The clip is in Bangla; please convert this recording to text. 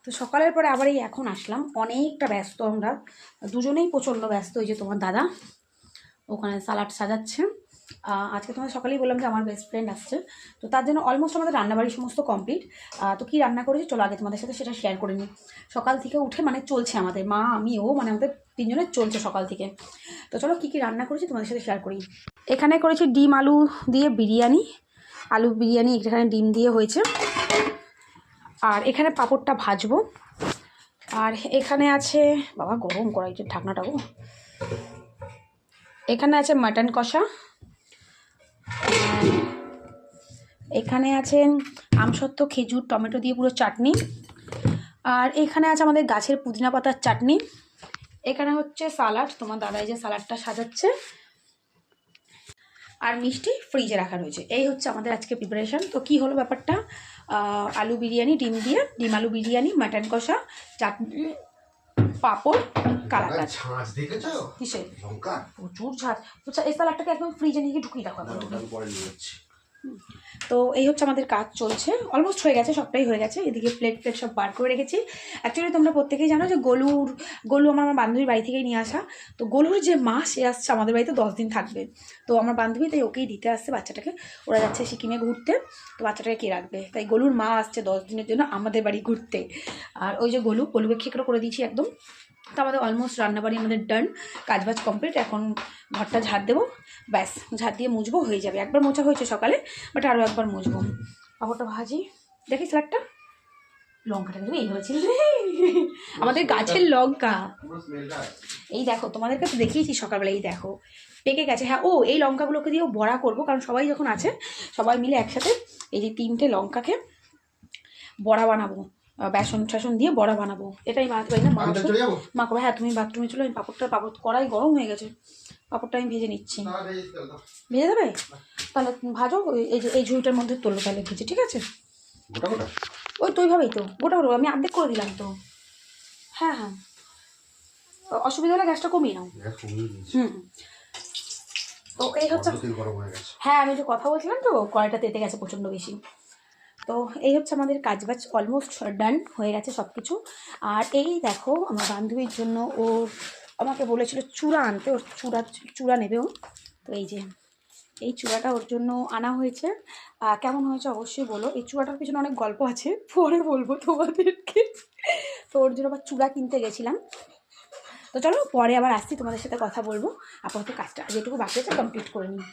তো সকালের পরে আবার এই এখন আসলাম, অনেকটা ব্যস্ত আমরা দুজনেই, প্রচণ্ড ব্যস্ত। ওই যে তোমার দাদা ওখানে সালাড সাজাচ্ছে। আজকে তোমার সকালেই বললাম যে আমার বেস্ট ফ্রেন্ড আসছে, তো তার জন্য অলমোস্ট আমাদের রান্নাবাড়ি সমস্ত কমপ্লিট। তো কী রান্না করেছি চলো আগে তোমাদের সাথে সেটা শেয়ার করে নিই। সকাল থেকে উঠে মানে চলছে আমাদের, মা আমি ও মানে আমাদের তিনজনের চলছে সকাল থেকে। তো চলো কী কী রান্না করেছি তোমাদের সাথে শেয়ার করি। এখানে করেছি ডিম আলু দিয়ে বিরিয়ানি, আলু বিরিয়ানি এখানে ডিম দিয়ে হয়েছে। আর এখানে পাঁপড়টা ভাজবো। আর এখানে আছে, বাবা গরম কড়াইতে ঢাকনাটাও, এখানে আছে মাটন কষা, এখানে আছে আমসত্ত্ব খেজুর টমেটো দিয়ে পুরো চাটনি, আর এখানে আছে আমাদের গাছের পুদিনা পাতার চাটনি, এখানে হচ্ছে সালাড, তোমার দাদাই যে সালাডটা সাজাচ্ছে, আর মিষ্টি ফ্রিজে রাখা রয়েছে। এই হচ্ছে আমাদের আজকে প্রিপারেশান। তো কী হলো ব্যাপারটা, আলু বিরিয়ানি ডিম দিয়ে, ডিম আলু বিরিয়ানি, মাটন কষা, চাটনি, পাঁপড়, কালাকাঁদ। কিসে প্রচুর ঝাঁজ। এই সালাডটাকে একদম ফ্রিজে নিয়ে ঢুকিয়ে রাখো। তো এই হচ্ছে আমাদের কাজ চলছে, অলমোস্ট হয়ে গেছে, সবটাই হয়ে গেছে। এদিকে প্লেট সব বার করে রেখেছি। অ্যাকচুয়ালি তোমরা প্রত্যেকেই জানো যে গোলু আমার বান্ধবীর বাড়ি থেকেই নিয়ে আসা। তো গোলুর যে মা সে আসছে আমাদের বাড়িতে 10 দিন থাকবে। তো আমার বান্ধবী তাই ওকেই দিতে আসছে বাচ্চাটাকে, ওরা যাচ্ছে সিকিমে ঘুরতে, তো বাচ্চাটাকে কে রাখবে, তাই গোলুর মা আসছে 10 দিনের জন্য আমাদের বাড়ি ঘুরতে। আর ওই যে গোলুকে খেকড়ো করে দিয়েছি একদম। তো আমাদের অলমোস্ট রান্নাবাড়ি আমাদের ডান, কাজবাজ কমপ্লিট। এখন ঘরটা ঝাড় দেবো, ব্যাস ঝাড় দিয়ে মুছবো, হয়ে যাবে। একবার মোছা হয়েছে সকালে, বাট আরও একবার মুছবো। পাঁপড়টা ভাজি, দেখি স্যালাডটা, লঙ্কাটা কিন্তু এই হয়েছিল আমাদের গাছের লঙ্কা। এই দেখো তোমাদেরকে তো দেখিয়েছি সকালবেলা, এই দেখো পেকে গেছে। হ্যাঁ ও এই লঙ্কাগুলোকে দিয়েও বড়া করবো, কারণ সবাই যখন আছে সবাই মিলে একসাথে এই যে 3টে লঙ্কাকে বড়া বানাবো, বেসন টেসন দিয়ে বড়া বানাবো। এটাই মা পাই না, মা করবে। হ্যাঁ তুমি বাথরুমে চলো, আমি পাঁপড় কড়াই গরম হয়ে গেছে, পাঁপড়টা আমি ভেজে নিচ্ছি। ভেজে দেবে তাহলে ভাজো, এই যে এই ঝুড়িটার মধ্যে তোলো তাহলে ভেজে, ঠিক আছে? ওই তো ওইভাবেই তো গোটা গোটা আমি অর্ধেক করে দিলাম তো। হ্যাঁ হ্যাঁ, অসুবিধা হলে গ্যাসটা কমিয়ে নাও। তো এই হচ্ছে, হ্যাঁ আমি একটু কথা বলছিলাম তো, কড়াইটা তেতে গেছে প্রচণ্ড বেশি। তো এই হচ্ছে আমাদের কাজবাজ অলমোস্ট ডান হয়ে গেছে সব কিছু। আর এই দেখো আমার বান্ধবীর জন্য ও আমাকে বলেছিল চূড়া আনতে, ওর চূড়া নেবে ও। তো এই যে এই চূড়াটা ওর জন্য আনা হয়েছে। কেমন হয়েছে অবশ্যই বলো। এই চূড়াটার পিছনে অনেক গল্প আছে, পরে বলবো তোমাদেরকে। তো ওর জন্য আবার চূড়া কিনতে গেছিলাম। তো চলো পরে আবার আসছি, তোমাদের সাথে কথা বলবো। আপাতত কাজটা যেটুকু বাকি আছে কমপ্লিট করে নিই।